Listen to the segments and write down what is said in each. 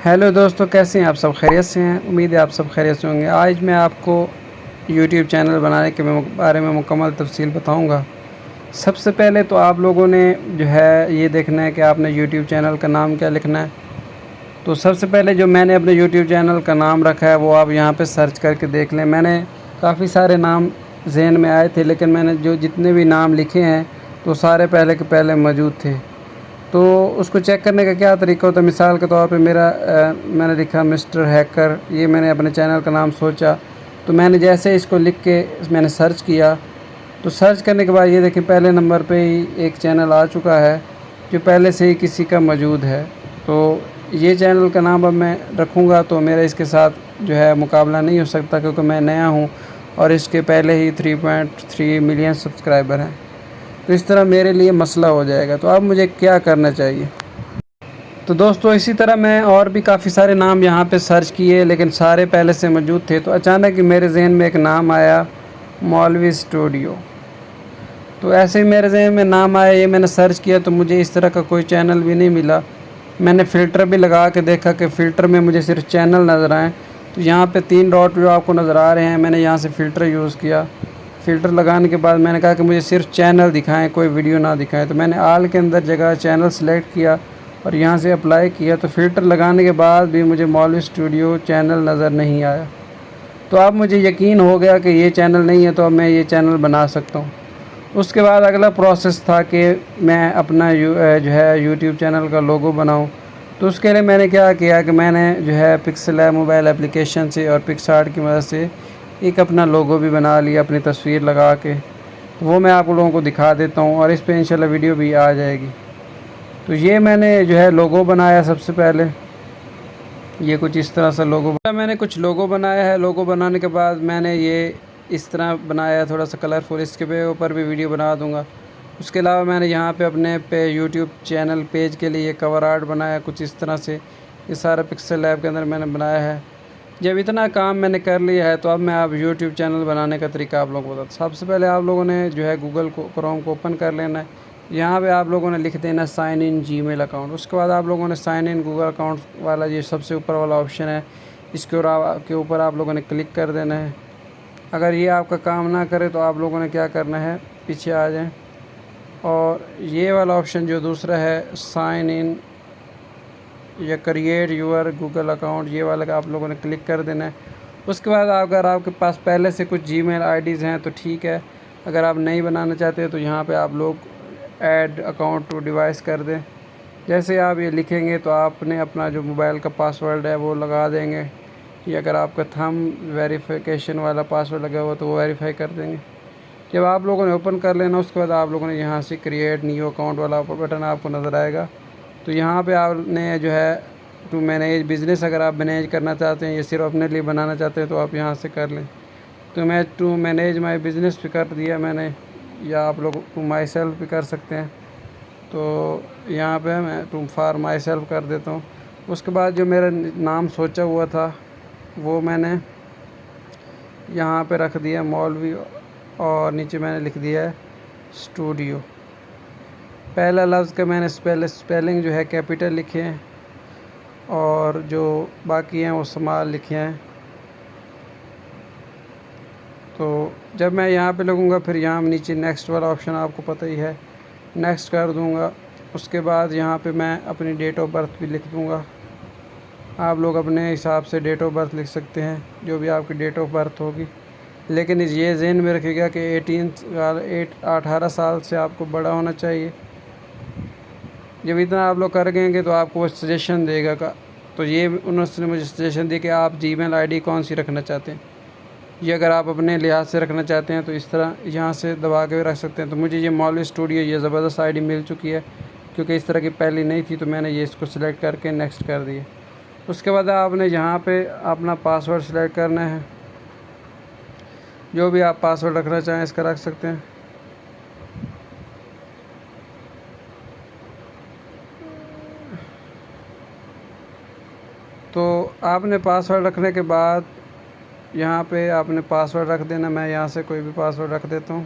Hello दोस्तों, कैसे हैं आप सब? खैरियत से हैं? उम्मीद है आप सब खैरियत से होंगे। आज मैं आपको यूट्यूब चैनल बनाने के बारे में मुकम्मल तफसील बताऊंगा। सबसे पहले तो आप लोगों ने जो है ये देखना है कि आपने यूट्यूब चैनल का नाम क्या लिखना है। तो सबसे पहले जो मैंने अपने यूट्यूब चैनल का नाम रखा है वो आप यहाँ पे सर्च करके देख लें। मैंने काफ़ी सारे नाम जहन में आए थे, लेकिन मैंने जो जितने भी नाम लिखे हैं तो सारे पहले के पहले मौजूद थे। तो उसको चेक करने का क्या तरीका होता है? मिसाल के तौर पे मैंने लिखा मिस्टर हैकर, ये मैंने अपने चैनल का नाम सोचा। तो मैंने जैसे इसको लिख के मैंने सर्च किया, तो सर्च करने के बाद ये देखें पहले नंबर पे ही एक चैनल आ चुका है जो पहले से ही किसी का मौजूद है। तो ये चैनल का नाम अब मैं रखूँगा तो मेरा इसके साथ जो है मुकाबला नहीं हो सकता, क्योंकि मैं नया हूँ और इसके पहले ही 3.3 मिलियन सब्सक्राइबर हैं। तो इस तरह मेरे लिए मसला हो जाएगा। तो अब मुझे क्या करना चाहिए? तो दोस्तों, इसी तरह मैं और भी काफ़ी सारे नाम यहाँ पे सर्च किए, लेकिन सारे पहले से मौजूद थे। तो अचानक मेरे जहन में एक नाम आया, मौलवी स्टूडियो। तो ऐसे ही मेरे जहन में नाम आया, ये मैंने सर्च किया तो मुझे इस तरह का कोई चैनल भी नहीं मिला। मैंने फ़िल्टर भी लगा के देखा कि फ़िल्टर में मुझे सिर्फ चैनल नज़र आए। तो यहाँ पे 3 डॉट जो आपको नज़र आ रहे हैं, मैंने यहाँ से फ़िल्टर यूज़ किया। फ़िल्टर लगाने के बाद मैंने कहा कि मुझे सिर्फ चैनल दिखाएं, कोई वीडियो ना दिखाएं। तो मैंने आल के अंदर जगह चैनल सेलेक्ट किया और यहाँ से अप्लाई किया। तो फ़िल्टर लगाने के बाद भी मुझे मौलवी स्टूडियो चैनल नज़र नहीं आया। तो अब मुझे यकीन हो गया कि ये चैनल नहीं है, तो अब मैं ये चैनल बना सकता हूँ। उसके बाद अगला प्रोसेस था कि मैं अपना जो है यूट्यूब चैनल का लोगो बनाऊँ। तो उसके लिए मैंने क्या किया कि मैंने जो है पिक्सेल ऐप मोबाइल एप्लीकेशन से और पिक्सआर्ट की मदद से एक अपना लोगो भी बना लिया, अपनी तस्वीर लगा के। तो वो मैं आप लोगों को दिखा देता हूँ और इस पे इंशाल्लाह वीडियो भी आ जाएगी। तो ये मैंने जो है लोगो बनाया। सबसे पहले ये कुछ इस तरह से मैंने कुछ लोगो बनाया है। लोगो बनाने के बाद मैंने ये इस तरह बनाया है, थोड़ा सा कलरफुल। इसके ऊपर भी वीडियो बना दूंगा। उसके अलावा मैंने यहाँ पे अपने यूट्यूब चैनल पेज के लिए कवर आर्ट बनाया कुछ इस तरह से। ये सारा पिक्सेल ऐप के अंदर मैंने बनाया है। जब इतना काम मैंने कर लिया है तो अब मैं आप यूट्यूब चैनल बनाने का तरीका आप लोगों को बताता हूँ। सबसे पहले आप लोगों ने जो है गूगल को क्रोम को ओपन कर लेना है। यहाँ पे आप लोगों ने लिख देना साइन इन जीमेल अकाउंट। उसके बाद आप लोगों ने साइन इन गूगल अकाउंट वाला ये सबसे ऊपर वाला ऑप्शन है, इसके ऊपर आप लोगों ने क्लिक कर देना है। अगर ये आपका काम ना करे तो आप लोगों ने क्या करना है, पीछे आ जाएं और ये वाला ऑप्शन जो दूसरा है साइन इन या क्रिएट यूर गूगल अकाउंट, ये वाला आप लोगों ने क्लिक कर देना है। उसके बाद अगर आपके पास पहले से कुछ जीमेल आईडीज़ हैं तो ठीक है। अगर आप नहीं बनाना चाहते तो यहाँ पे आप लोग ऐड अकाउंट टू डिवाइस कर दें। जैसे आप ये लिखेंगे तो आपने अपना जो मोबाइल का पासवर्ड है वो लगा देंगे, या अगर आपका थंब वेरिफिकेशन वाला पासवर्ड लगा हुआ तो वो वेरीफाई कर देंगे। जब आप लोगों ने ओपन कर लेना, उसके बाद आप लोगों ने यहाँ से क्रिएट न्यू अकाउंट वाला बटन आपको नज़र आएगा। तो यहाँ पे आपने जो है टू मैनेज बिज़नेस, अगर आप मैनेज करना चाहते हैं या सिर्फ अपने लिए बनाना चाहते हैं तो आप यहाँ से कर लें। तो मैं टू मैनेज माई बिज़नेस भी कर दिया मैंने, या आप लोग टू माई सेल्फ भी कर सकते हैं। तो यहाँ पे मैं टू फॉर माई सेल्फ कर देता हूँ। उसके बाद जो मेरा नाम सोचा हुआ था वो मैंने यहाँ पे रख दिया मौलवी, और नीचे मैंने लिख दिया है स्टूडियो। पहला लफ्ज़ का मैंने स्पेलिंग जो है कैपिटल लिखे हैं और जो बाकी हैं वो स्मॉल लिखे हैं। तो जब मैं यहाँ पे लगूँगा फिर यहाँ नीचे नेक्स्ट वाला ऑप्शन आपको पता ही है, नेक्स्ट कर दूँगा। उसके बाद यहाँ पे मैं अपनी डेट ऑफ बर्थ भी लिख दूँगा। आप लोग अपने हिसाब से डेट ऑफ बर्थ लिख सकते हैं, जो भी आपकी डेट ऑफ बर्थ होगी। लेकिन ये ज़हन में रखिएगा कि 18 साल से आपको बड़ा होना चाहिए। जब इतना आप लोग कर गएंगे तो आपको वो सजेशन देगा का। तो ये उन्होंने मुझे सजेशन दी कि आप जीमेल आईडी कौन सी रखना चाहते हैं। ये अगर आप अपने लिहाज से रखना चाहते हैं तो इस तरह यहाँ से दबा के रख सकते हैं। तो मुझे ये मौलवी स्टूडियो ये ज़बरदस्त आईडी मिल चुकी है, क्योंकि इस तरह की पहली नहीं थी। तो मैंने ये इसको सिलेक्ट करके नेक्स्ट कर दिया। उसके बाद आपने यहाँ पे अपना पासवर्ड सिलेक्ट करना है। जो भी आप पासवर्ड रखना चाहें इसका रख सकते हैं। तो आपने पासवर्ड रखने के बाद यहाँ पे आपने पासवर्ड रख देना। मैं यहाँ से कोई भी पासवर्ड रख देता हूँ।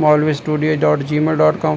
maulvistudio.gmail.com۔